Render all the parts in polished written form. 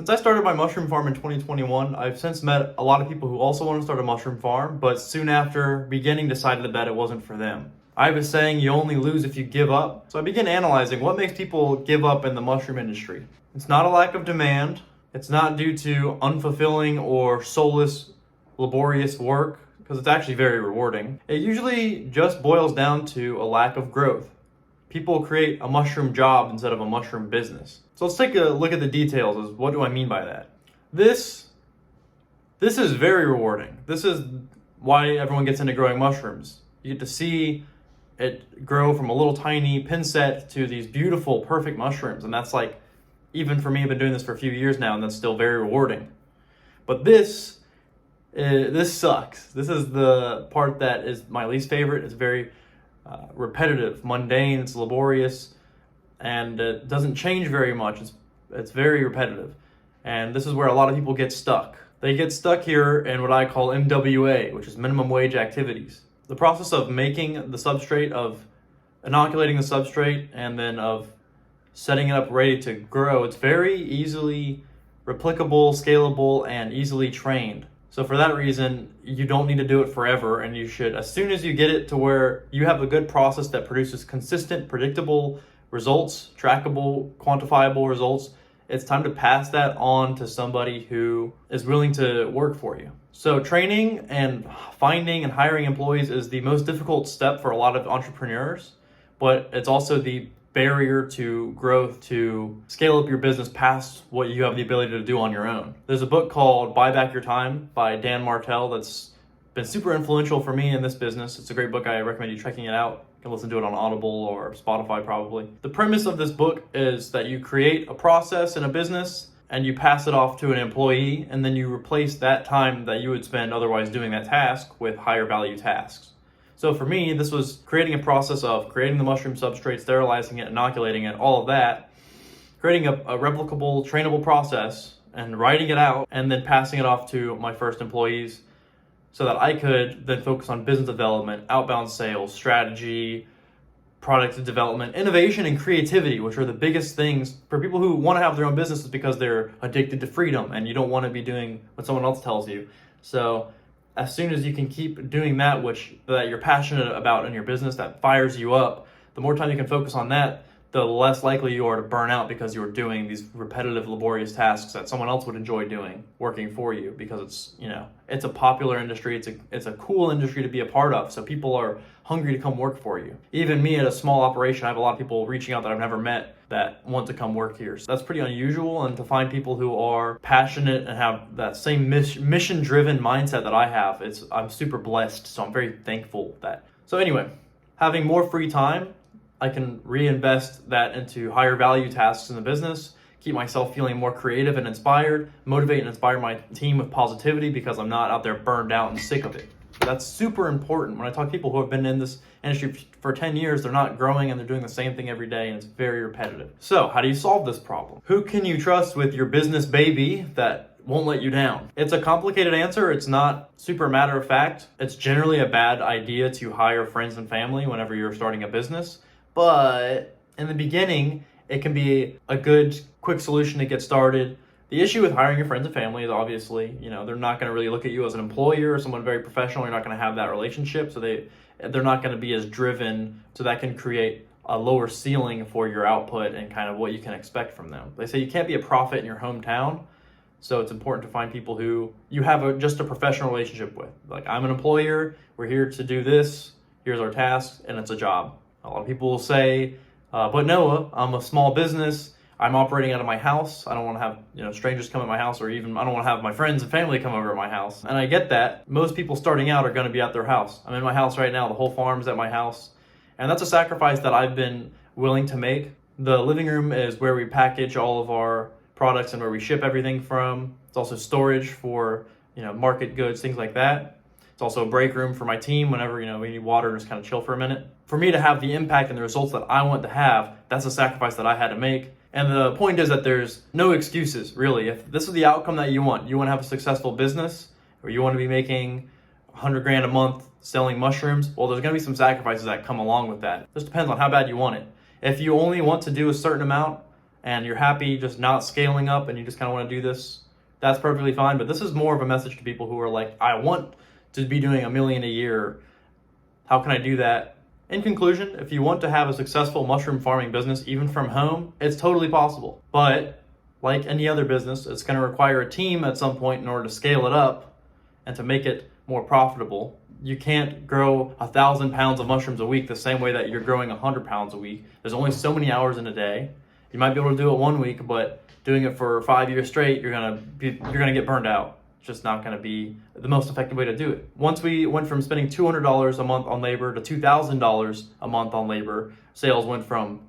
Since I started my mushroom farm in 2021, I've since met a lot of people who also want to start a mushroom farm, but soon after beginning decided that it wasn't for them. I have a saying, you only lose if you give up. So I began analyzing what makes people give up in the mushroom industry. It's not a lack of demand. It's not due to unfulfilling or soulless, laborious work, because it's actually very rewarding. It usually just boils down to a lack of growth. People create a mushroom job instead of a mushroom business. So let's take a look at the details. As what do I mean by that? This is very rewarding. This is why everyone gets into growing mushrooms. You get to see it grow from a little tiny pin set to these beautiful, perfect mushrooms. And that's like, even for me, I've been doing this for a few years now, and that's still very rewarding. But this sucks. This is the part that is my least favorite. It's very repetitive, mundane, it's laborious, and it doesn't change very much. It's very repetitive. And this is where a lot of people get stuck. They get stuck here in what I call MWA, which is minimum wage activities. The process of making the substrate, of inoculating the substrate, and then of setting it up ready to grow, it's very easily replicable, scalable, and easily trained. So for that reason, you don't need to do it forever, and you should, as soon as you get it to where you have a good process that produces consistent, predictable results, trackable, quantifiable results, it's time to pass that on to somebody who is willing to work for you. So training and finding and hiring employees is the most difficult step for a lot of entrepreneurs, but it's also the barrier to growth to scale up your business past what you have the ability to do on your own. There's a book called Buy Back Your Time by Dan Martell that's been super influential for me in this business. It's a great book. I recommend you checking it out. You can listen to it on Audible or Spotify probably. The premise of this book is that you create a process in a business and you pass it off to an employee, and then you replace that time that you would spend otherwise doing that task with higher value tasks. So for me, this was creating a process of creating the mushroom substrate, sterilizing it, inoculating it, all of that, creating a replicable, trainable process and writing it out, and then passing it off to my first employees so that I could then focus on business development, outbound sales, strategy, product development, innovation, and creativity, which are the biggest things for people who want to have their own businesses because they're addicted to freedom and you don't want to be doing what someone else tells you. So as soon as you can keep doing that you're passionate about in your business, that fires you up, the more time you can focus on that, the less likely you are to burn out because you're doing these repetitive, laborious tasks that someone else would enjoy doing, working for you, because it's a popular industry, it's a cool industry to be a part of, so people are hungry to come work for you. Even me at a small operation, I have a lot of people reaching out that I've never met that want to come work here. So that's pretty unusual, and to find people who are passionate and have that same mission-driven mindset that I have, I'm super blessed, so I'm very thankful that. So anyway, having more free time, I can reinvest that into higher value tasks in the business, keep myself feeling more creative and inspired, motivate and inspire my team with positivity because I'm not out there burned out and sick of it. That's super important. When I talk to people who have been in this industry for 10 years, they're not growing and they're doing the same thing every day, and it's very repetitive. So how do you solve this problem? Who can you trust with your business baby that won't let you down? It's a complicated answer. It's not super matter of fact. It's generally a bad idea to hire friends and family whenever you're starting a business. But in the beginning, it can be a good, quick solution to get started. The issue with hiring your friends and family is obviously, they're not going to really look at you as an employer or someone very professional. You're not going to have that relationship, so they're not going to be as driven. So that can create a lower ceiling for your output and kind of what you can expect from them. They say you can't be a prophet in your hometown, so it's important to find people who you have just a professional relationship with. Like, I'm an employer, we're here to do this, here's our task, and it's a job. A lot of people will say, but Noah, I'm a small business. I'm operating out of my house. I don't want to have strangers come at my house, or even I don't want to have my friends and family come over at my house. And I get that. Most people starting out are going to be at their house. I'm in my house right now. The whole farm's at my house. And that's a sacrifice that I've been willing to make. The living room is where we package all of our products and where we ship everything from. It's also storage for market goods, things like that. It's also a break room for my team whenever we need water and just kind of chill for a minute. For me to have the impact and the results that I want to have, that's a sacrifice that I had to make. And the point is that there's no excuses, really. If this is the outcome that you want to have a successful business, or you want to be making $100,000 a month selling mushrooms, well, there's going to be some sacrifices that come along with that. It just depends on how bad you want it. If you only want to do a certain amount and you're happy just not scaling up and you just kind of want to do this, that's perfectly fine. But this is more of a message to people who are like, I want to be doing $1 million a year. How can I do that? In conclusion, if you want to have a successful mushroom farming business, even from home, it's totally possible. But like any other business, it's going to require a team at some point in order to scale it up and to make it more profitable. You can't grow 1,000 pounds of mushrooms a week the same way that you're growing 100 pounds a week. There's only so many hours in a day. You might be able to do it 1 week, but doing it for 5 years straight, you're gonna get burned out. It's just not gonna be the most effective way to do it. Once we went from spending $200 a month on labor to $2,000 a month on labor, sales went from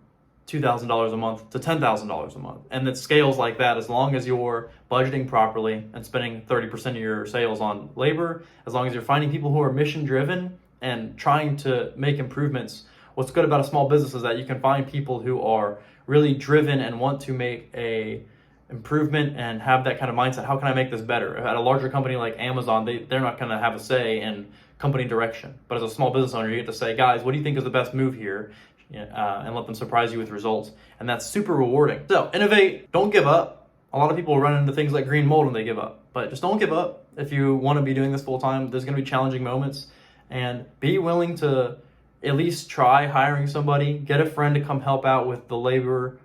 $2,000 a month to $10,000 a month. And it scales like that as long as you're budgeting properly and spending 30% of your sales on labor, as long as you're finding people who are mission driven and trying to make improvements. What's good about a small business is that you can find people who are really driven and want to make a improvement and have that kind of mindset. How can I make this better? At a larger company like Amazon, they're not going to have a say in company direction. But as a small business owner, you get to say, guys, what do you think is the best move here? And let them surprise you with results. And that's super rewarding. So innovate, don't give up. A lot of people run into things like green mold and they give up. But just don't give up. If you want to be doing this full time, there's going to be challenging moments. And be willing to at least try hiring somebody. Get a friend to come help out with the labor.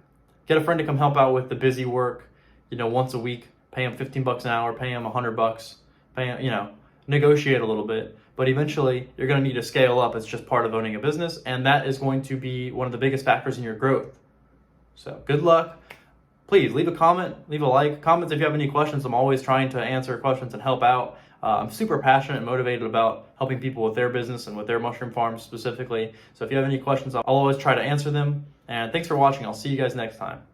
Get a friend to come help out with the busy work, once a week. Pay them $15 an hour, pay them $100. Pay them, negotiate a little bit. But eventually, you're going to need to scale up. It's just part of owning a business, and that is going to be one of the biggest factors in your growth. So good luck. Please leave a comment, leave a like. Comments if you have any questions. I'm always trying to answer questions and help out. I'm super passionate and motivated about helping people with their business and with their mushroom farms specifically. So if you have any questions, I'll always try to answer them. And thanks for watching. I'll see you guys next time.